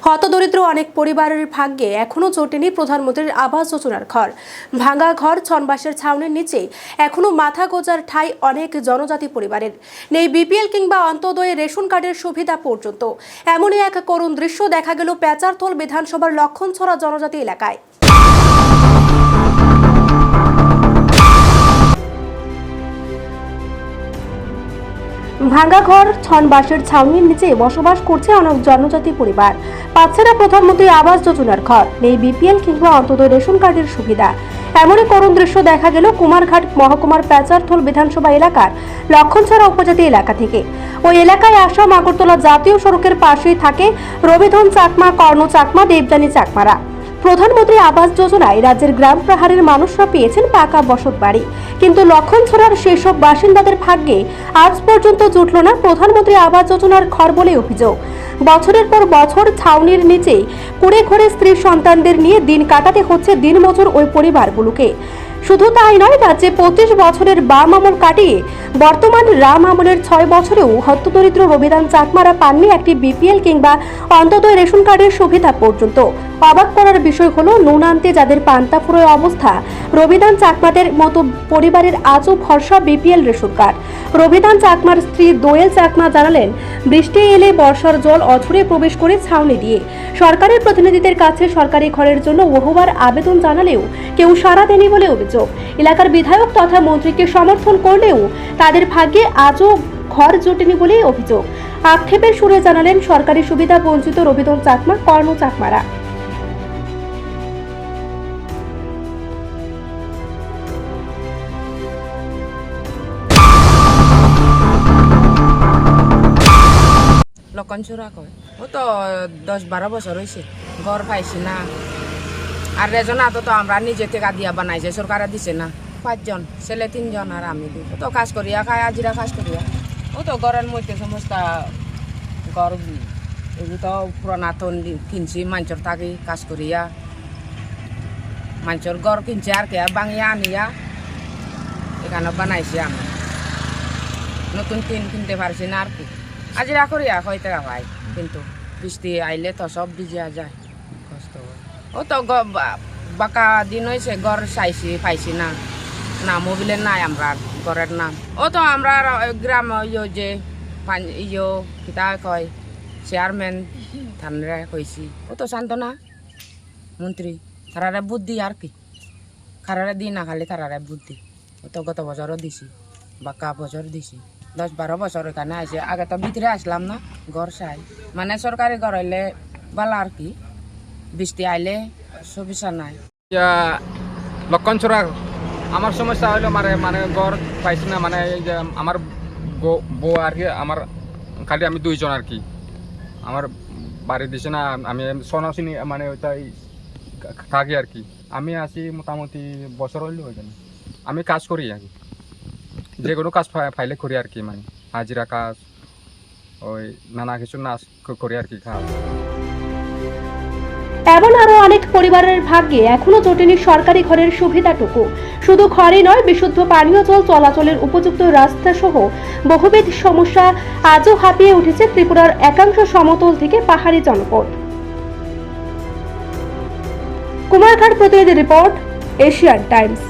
হতদরিদ্র অনেক পরিবারের ভাগ্যে এখনো জোটেনি প্রধানমন্ত্রীর আবাস যোজনার ঘর। ভাঙা ঘর, ছনবাসের ছাউনির নিচে এখনো মাথা গোজার ঠাঁই অনেক জনজাতি পরিবারের। নেই বিপিএল কিংবা অন্তোদয় রেশন কার্ডের সুবিধা পর্যন্ত। এমনই এক করুণ দৃশ্য দেখা গেল পেচারথল বিধানসভার লক্ষণছড়া জনজাতি এলাকায়। ভাঙা ঘর, ছনবাসের ছাউনির নিচে বসবাস করছে অনেক জনজাতি পরিবার। পাচ্ছে না প্রধানমন্ত্রী আবাস যোজনার ঘর, নেই বিপিএল কিংবা অন্তোদয় রেশন কার্ডের সুবিধা। এমনই করুণ দৃশ্য দেখা গেল কুমারঘাট মহকুমার পেচারথল বিধানসভা এলাকার লক্ষণছড়া উপজাতি এলাকা থেকে। ওই এলাকায় আসাম আগরতলা জাতীয় সড়কের পাশেই থাকে রবিধন চাকমা, কর্ণ চাকমা, দেবযানী চাকমারা। প্রধানমন্ত্রী আবাস যোজনায় রাজ্যের গ্রাম প্রহারের মানুষরা পেয়েছেন পাকা বসত বাড়ি, কিন্তু লক্ষণছড়ার সেসব বাসিন্দাদের ভাগ্যে আজ পর্যন্ত জুটল না প্রধানমন্ত্রী আবাস যোজনার ঘর বলে অভিযোগ। বছরের পর বছর ছাউনির নিচে কুড়ে ঘরে স্ত্রী সন্তানদের নিয়ে দিন কাটাতে হচ্ছে দিনমজুর ওই পরিবারগুলোকে। শুধু তাই নয়, রাজ্যে 25 বছরের বাম আমল কাটিয়ে বর্তমান রাম আমলের 6 বছরেও হতদরিদ্র রবিদান চাকমারা পাননি একটি বিপিএল কিংবা অন্তোদয় রেশন কার্ডের সুবিধা পর্যন্ত। অবাক করার বিষয় হলো, নুন আনতে যাদের পান্তা ফুরোয় অবস্থা, রবিদান চাকমাদের মতো পরিবারের আজও ভরসা বিপিএল রেশন কার্ড। রবিদান চাকমার স্ত্রী দোয়েল চাকমা জানালেন, বৃষ্টি এলে বর্ষার জল অঝরে প্রবেশ করে ছাউনি দিয়ে সরকারের প্রতিনিধিদের কাছে সরকারি ঘরের জন্য বহুবার আবেদন জানালেও কেউ সাড়া দেয়নি বলে অভিযোগ। এলাকার বিধায়ক তথা মন্ত্রীকে সমর্থন করলেও তাদের ভাগ্যে আজও ঘর জোটেনি বলেই অভিযোগ। আক্ষেপের সুরে জানালেন সরকারি সুবিধা বঞ্চিত রবিদান চাকমা, কর্ণ চাকমারা। লক্ষণছড়া কয় ও তো 10-12 বছর হয়েছে, ঘর পাইছি না। আর রেশন তো আমরা নিজে থেকে দিয়া বানাইছে, সরকারে দিছে না। 5 জন ছেলে, 3 জন আর আমি দিই। ও তো কাজ করিয়া খায়, আজিরা কাজ করিয়া। ও তো ঘরের মধ্যে সমস্ত ঘর এগুলো তো পুরানাতন কিনছি, মানুষের থাকি কাজ করিয়া মানুষের ঘর কিনছে আর কে বাঙিয়া আনিয়া এখানে বানাইছি। আমি নতুন কিনতে পারছি না আর কি, আজিরা করিয়া 1 টাকা পাই, কিন্তু বৃষ্টি আইলে তো সব ভিজিয়া যায়, কষ্ট হয়। ও তো বাঁকা দিন হয়েছে, ঘর চাইছি পাইছি না, না মোবিলের নাই আমরা ঘরের নাম। ও তো আমরা গ্রাম যে কিতা কয় চেয়ারম্যান থানরা কইছি, ও তো শান্ত না মন্ত্রী, তারারে বুদ্ধি আর কি, খারারে দিই না খালি তারারে বুদ্ধি। ও তো গত বছরও দিছি, বাঁকা বছর দিছি, 10-12 বছর এখানে আসে। আগে তো ভিতরে আসলাম না, ঘর চাই মানে সরকারি ঘর হইলে ভালো আর কি, বৃষ্টি আইলে সুবিধা নাই। লক্ষণছড়া আমার সমস্যা হইলো মানে ঘর পাইছি না, মানে এই যে আমার বউ আর কি, আমার খালি আমি 2 জন আর কি, আমার বাড়ি দিছে না। আমি সোনাচিনি মানে ওইটাই থাকি আর কি। আমি আছি মোটামুটি বছর হইলো ওইখানে। আমি কাজ করি আর কি, যে কোনো কাজ ফাইলে করি আর কি, মানে হাজিরা কাজ, ওই নানা কিছু নাচ করি আর কি, কাজ। এমন আরো অনেক পরিবারের ভাগ্যে এখনো জোটেনি সরকারি ঘরের সুবিধাটুকু। শুধু ঘরে নয়, বিশুদ্ধ পানীয় জল চলাচলের উপযুক্ত রাস্তা সহ বহুবিধ সমস্যা আজও হাঁপিয়ে উঠেছে ত্রিপুরার একাংশ সমতল থেকে পাহাড়ি জনপদ। কুমারঘাট প্রতিনিধি রিপোর্ট, এশিয়ান টাইমস।